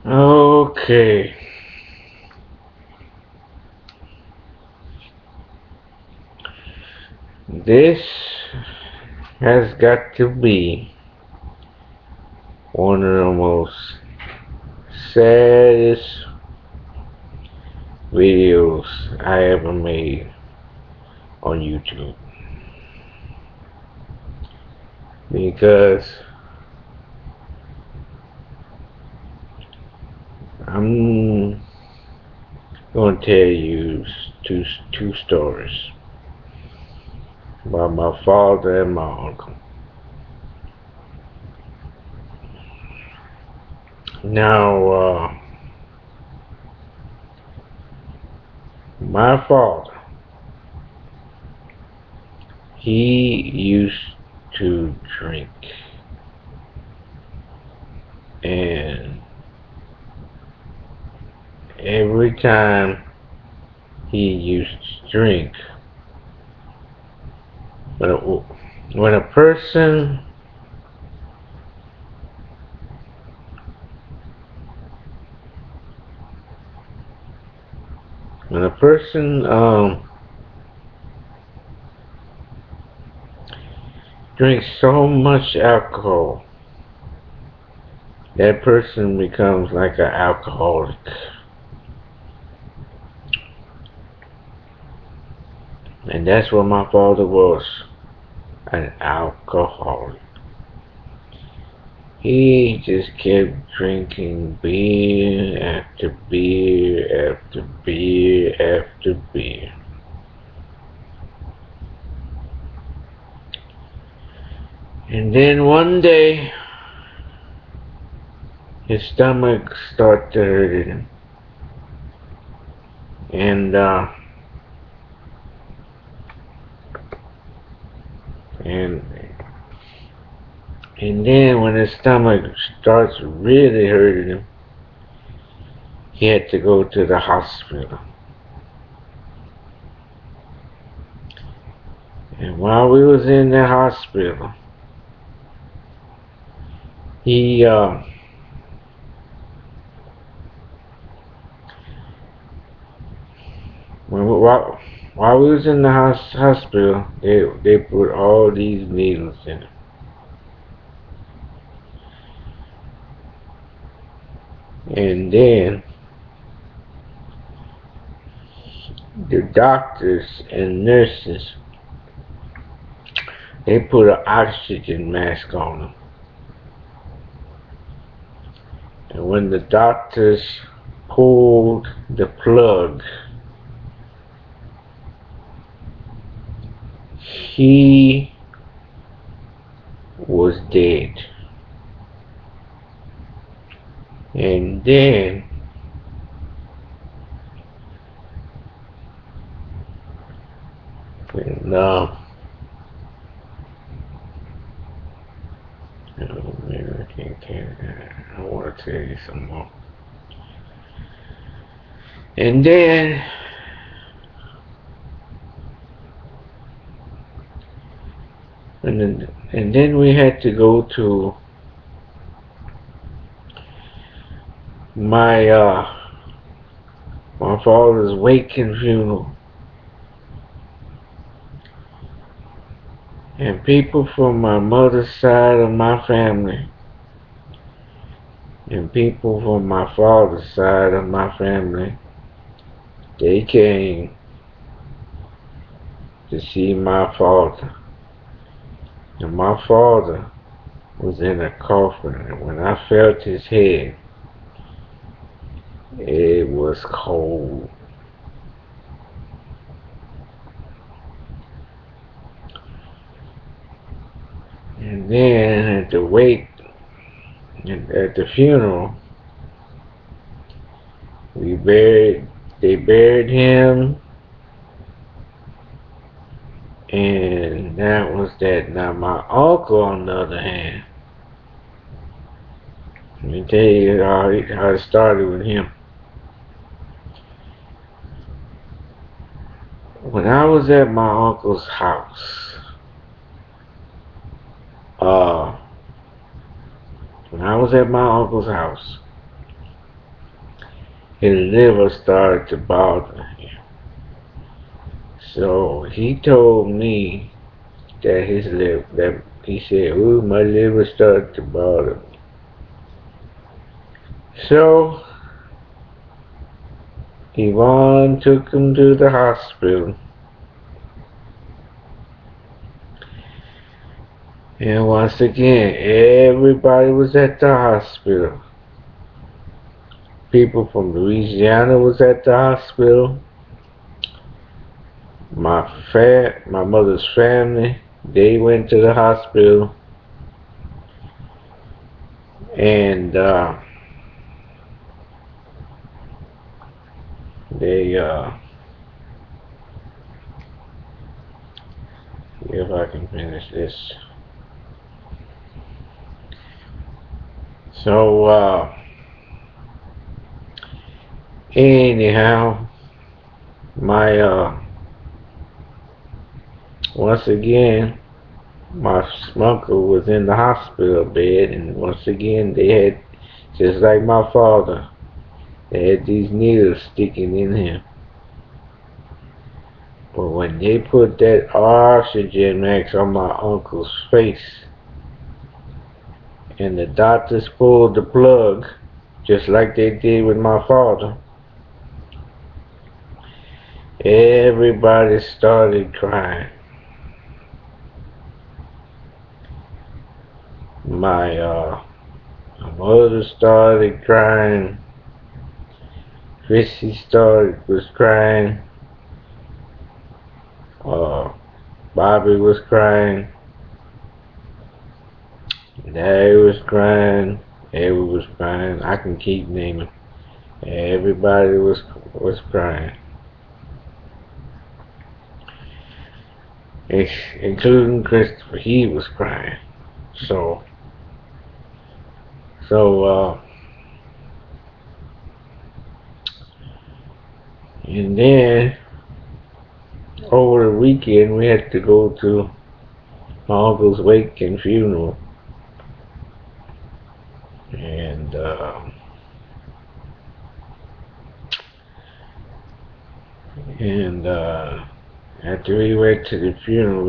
Okay. This has got to be one of the most saddest videos I ever made on YouTube. Because I'm going to tell you two stories about my father and my uncle. Now, my father, he used to drink. And every time he used to drink, when a, when a person when a person drinks so much alcohol, that person becomes like an alcoholic. And that's what my father was, an alcoholic. He just kept drinking beer after beer after beer after beer. And then one day, his stomach started to hurt him. And, and, and then when his stomach starts really hurting him, he had to go to the hospital. And while we was in the hospital, he, while we was in the hospital, they put all these needles in him. And then the doctors and nurses, they put an oxygen mask on him. And when the doctors pulled the plug, he was dead. And then when oh man, I want to tell you some more. And then and then we had to go to my my father's waking funeral. And people from my mother's side of my family and people from my father's side of my family, they came to see my father. And my father was in a coffin, and when I felt his head, it was cold. And then at the funeral, they buried him, and that was that. Now my uncle, on the other hand, let me tell you how it started with him. When I was at my uncle's house, uh, when I was at my uncle's house, his liver started to bother him. So he told me that he said, "Ooh, my liver started to bother me." So Yvonne took him to the hospital. And once again, everybody was at the hospital. People from Louisiana was at the hospital. My mother's family, they went to the hospital. And they if I can finish this. So anyhow, my once again, my uncle was in the hospital bed, and once again they had, just like my father, they had these needles sticking in him. But when they put that oxygen mask on my uncle's face, and the doctors pulled the plug, just like they did with my father, everybody started crying. My mother started crying. Chrissy was crying. Bobby was crying. Daddy was crying. Edward was crying. I can keep naming. Everybody was crying, including Christopher. He was crying. So and then over the weekend we had to go to my uncle's wake and funeral, and after we went to the funeral,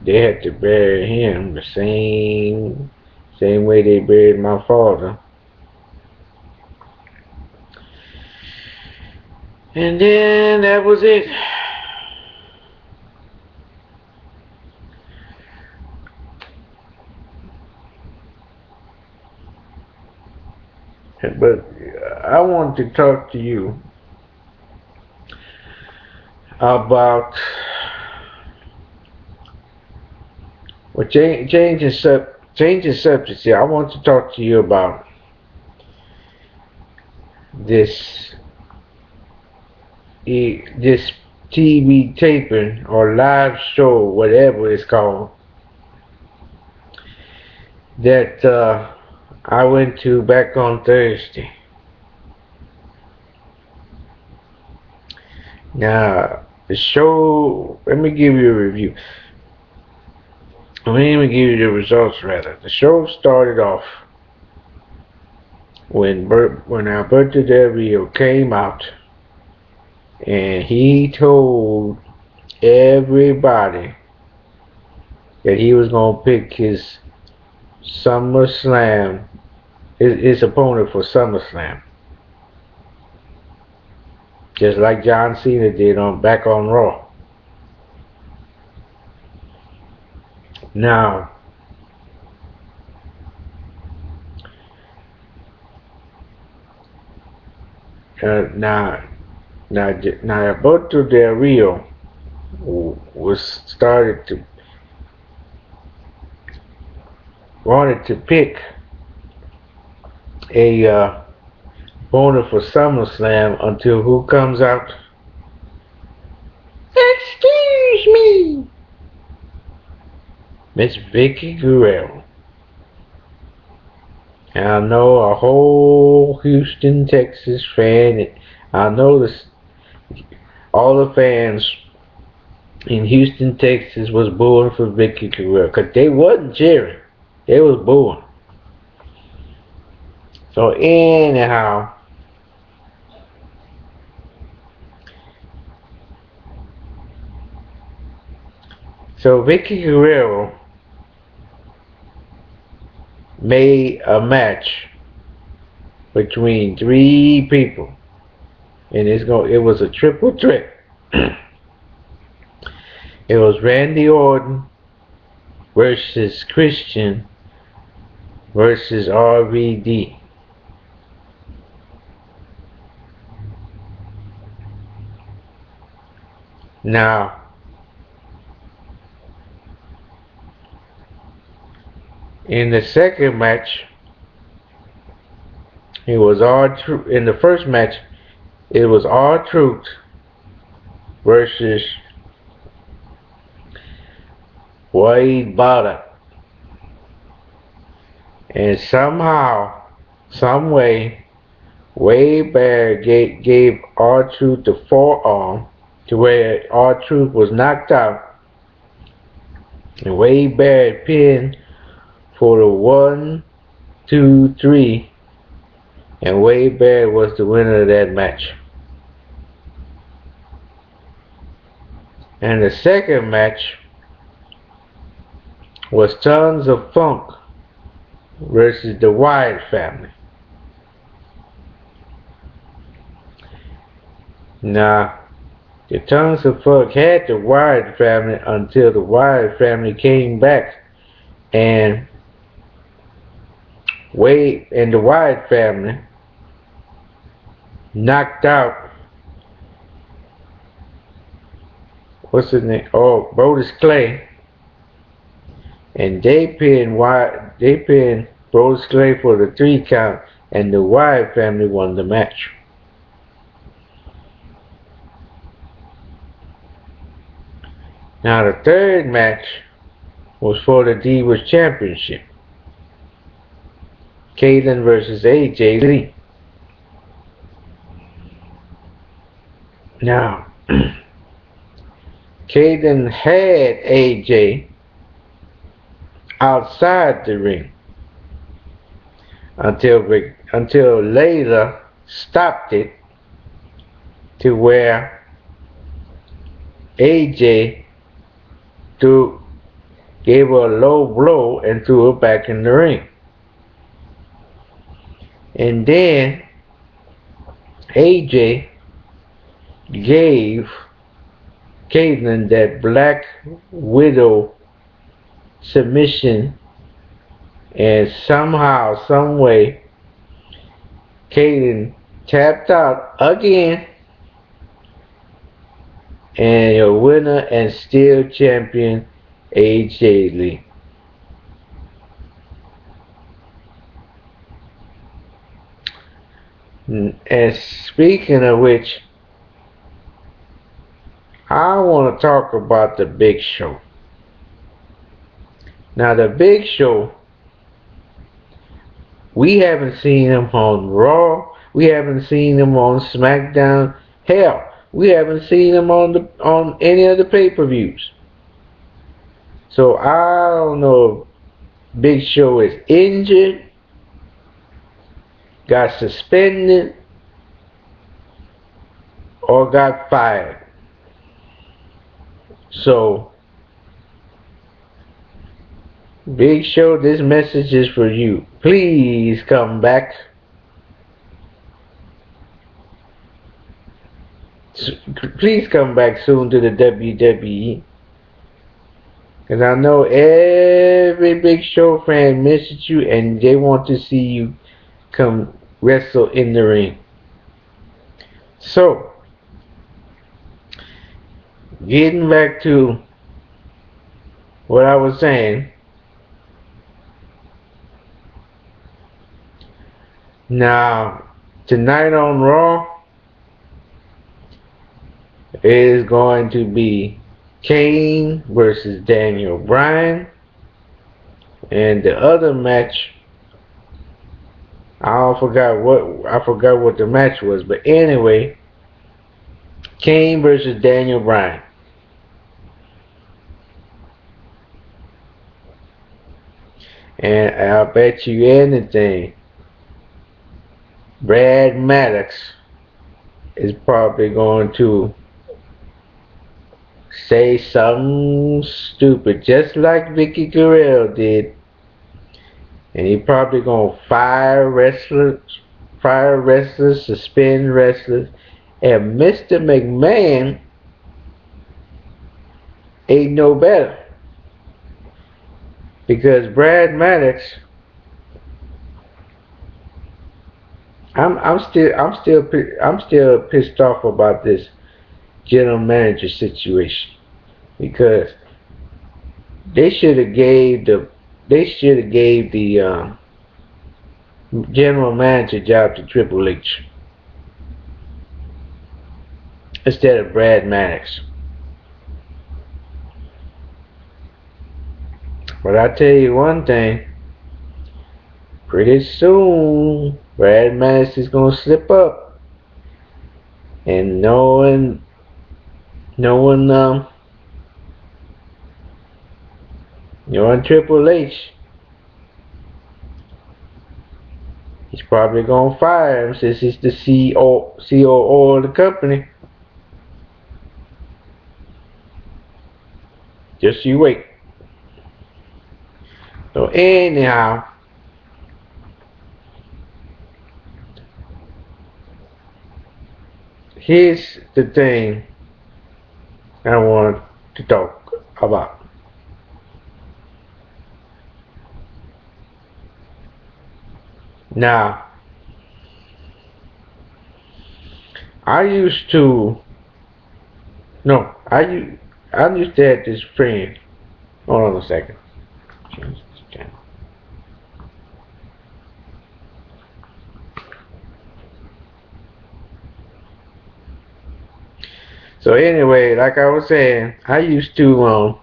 they had to bury him the same way they buried my father. And then that was it. But I want to talk to you about changing subjects here. I want to talk to you about this TV taping or live show, whatever it's called, that I went to back on Thursday. Now, the show, let me give you a review. Let me give you the results, rather. The show started off when Alberto Del Rio came out, and he told everybody that he was going to pick his SummerSlam, his opponent for SummerSlam. Just like John Cena did back on Raw. Now, Alberto Del Rio wanted to pick a opponent for SummerSlam until who comes out? Excuse me, Miss Vickie Guerrero. And I know a whole Houston, Texas fan. I know all the fans in Houston, Texas was booing for Vickie Guerrero, because they wasn't cheering. They was booing. So anyhow, So Vicky Guerrero made a match between three people, and it was a triple threat. It was Randy Orton versus Christian versus RVD. Now, in the second match, it was R-Truth. In the first match, it was R-Truth versus Wade Barrett. And somehow, some way, Wade Barrett gave R-Truth the forearm to where R-Truth was knocked out. And Wade Barrett pinned for the 1, 2, 3. And Wade Barrett was the winner of that match. And the second match was Tons of Funk versus the Wyatt family. Now, the Tons of Funk had the Wyatt family until the Wyatt family came back, and Wade and the Wyatt family knocked out, what's his name? Oh, Brodus Clay. And they pinned Brodus Clay for the 3 count, and the Wyatt family won the match. Now the third match was for the Divas Championship. Kaitlyn versus AJ Lee. Now, Kaitlyn had AJ outside the ring until Layla stopped it, to where AJ gave her a low blow and threw her back in the ring. And then AJ gave Kaitlyn that Black Widow submission, and somehow, some way, Kaitlyn tapped out again, and your winner and still champion, AJ Lee. And speaking of which, I want to talk about the Big Show. Now, the Big Show, we haven't seen him on Raw. We haven't seen him on SmackDown. Hell, we haven't seen him on any of the pay-per-views. So I don't know if Big Show is injured, got suspended, or got fired. So, Big Show, this message is for you. Please come back. Please come back soon to the WWE. Because I know every Big Show fan misses you and they want to see you come wrestle in the ring. So, getting back to what I was saying. Now, tonight on Raw is going to be Kane versus Daniel Bryan, and the other match, I forgot what the match was, but anyway, Kane versus Daniel Bryan. And I'll bet you anything, Brad Maddox is probably going to say something stupid, just like Vicky Guerrero did, and he probably gonna fire wrestlers, suspend wrestlers, and Mr. McMahon ain't no better because Brad Maddox. I'm still pissed off about this general manager situation because they should have gave the general manager job to Triple H instead of Brad Maddox. But I tell you one thing, pretty soon Brad Maddox is gonna slip up, and knowing Triple H, he's probably gonna fire him since he's the COO of the company. Just you wait. So anyhow, here's the thing I want to talk about. Now, I used to have this friend. Hold on a second. Change this channel. So anyway, like I was saying, I used to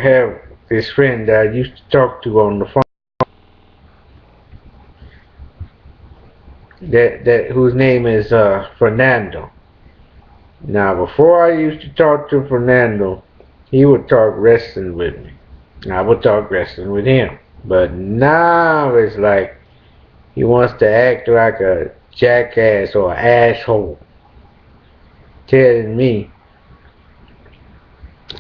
have this friend that I used to talk to on the phone. That whose name is Fernando. Now, before I used to talk to Fernando, he would talk wrestling with me. I would talk wrestling with him. But now it's like he wants to act like a jackass or an asshole, telling me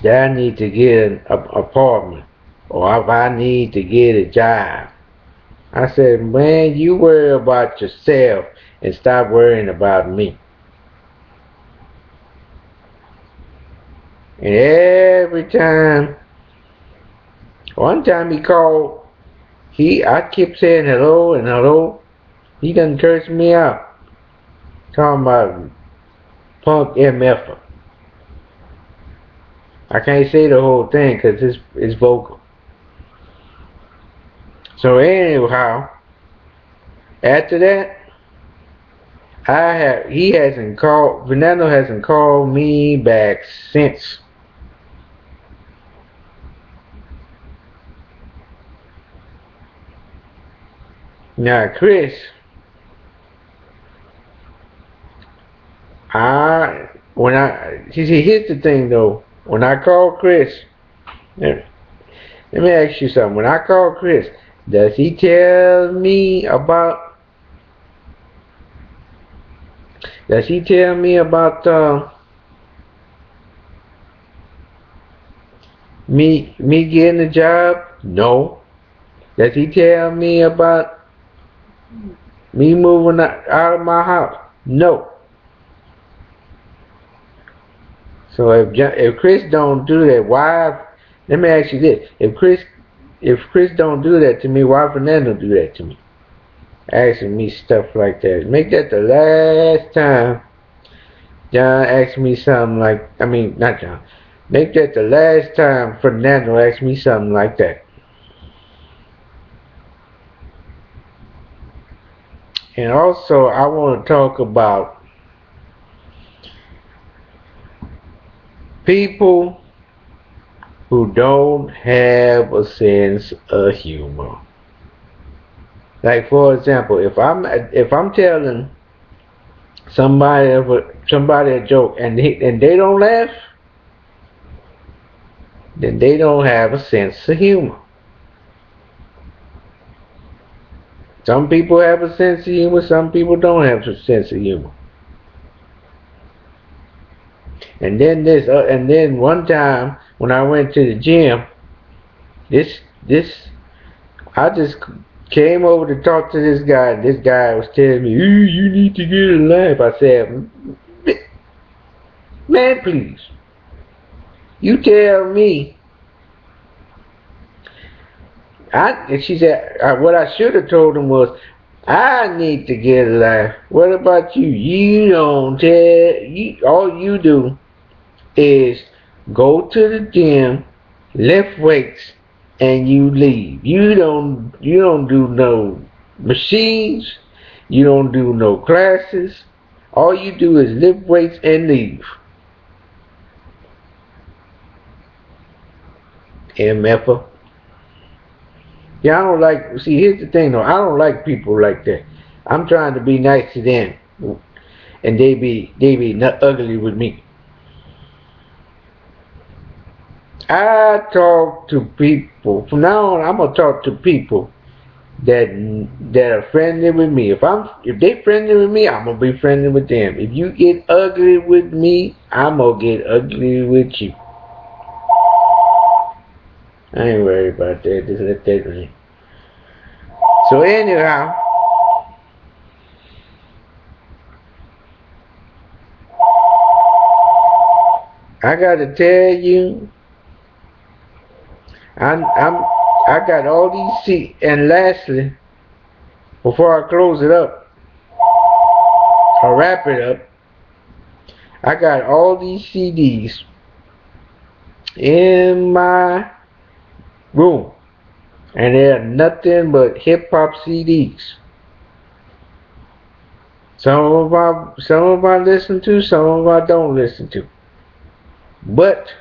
that I need to get an apartment or if I need to get a job. I said, man, you worry about yourself and stop worrying about me. And every time, one time he called, I kept saying hello and hello. He done cursed me out. Talking about punk MF. I can't say the whole thing because it's vocal. So anyhow, after that, Fernando hasn't called me back since. Now Chris, here's the thing though. When I call Chris, let me ask you something. When I call Chris, does he tell me about me getting a job? No. Does he tell me about me moving out of my house? No. So if Chris don't do that, why? Let me ask you this: If Chris don't do that to me, why Fernando do that to me? Asking me stuff like that. Make that the last time John asked me something like. I mean, not John. Make that the last time Fernando asked me something like that. And also, I want to talk about people who don't have a sense of humor. Like for example, if I'm telling somebody a joke and they don't laugh, then they don't have a sense of humor. Some people have a sense of humor, some people don't have a sense of humor. And then one time when I went to the gym, this I just came over to talk to this guy. This guy was telling me, "Hey, you need to get a life." I said, "Man, please, you tell me." And she said, what I should have told him was, "I need to get a life. What about you? You don't tell. All you do is go to the gym, lift weights, and you leave. You don't do no machines. You don't do no classes. All you do is lift weights and leave." MFer. Yeah, I don't like. See, here's the thing though. I don't like people like that. I'm trying to be nice to them, and they be not ugly with me. I talk to people. From now on, I'm gonna talk to people that are friendly with me. If they friendly with me, I'm gonna be friendly with them. If you get ugly with me, I'm gonna get ugly with you. I ain't worried about that. Just let that rain. So anyhow, I gotta tell you, I got all these seats, and lastly, before I close it up or wrap it up, I got all these CDs in my room, and they're nothing but hip hop CDs. Some of I listen to, some of I don't listen to. But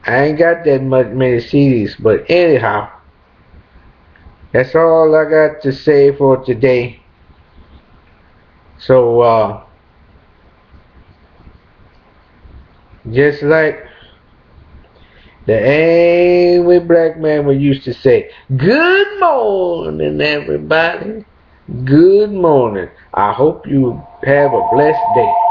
I ain't got that many CDs. But anyhow, that's all I got to say for today. So just like the angry black man we used to say, "Good morning, everybody. Good morning. I hope you have a blessed day."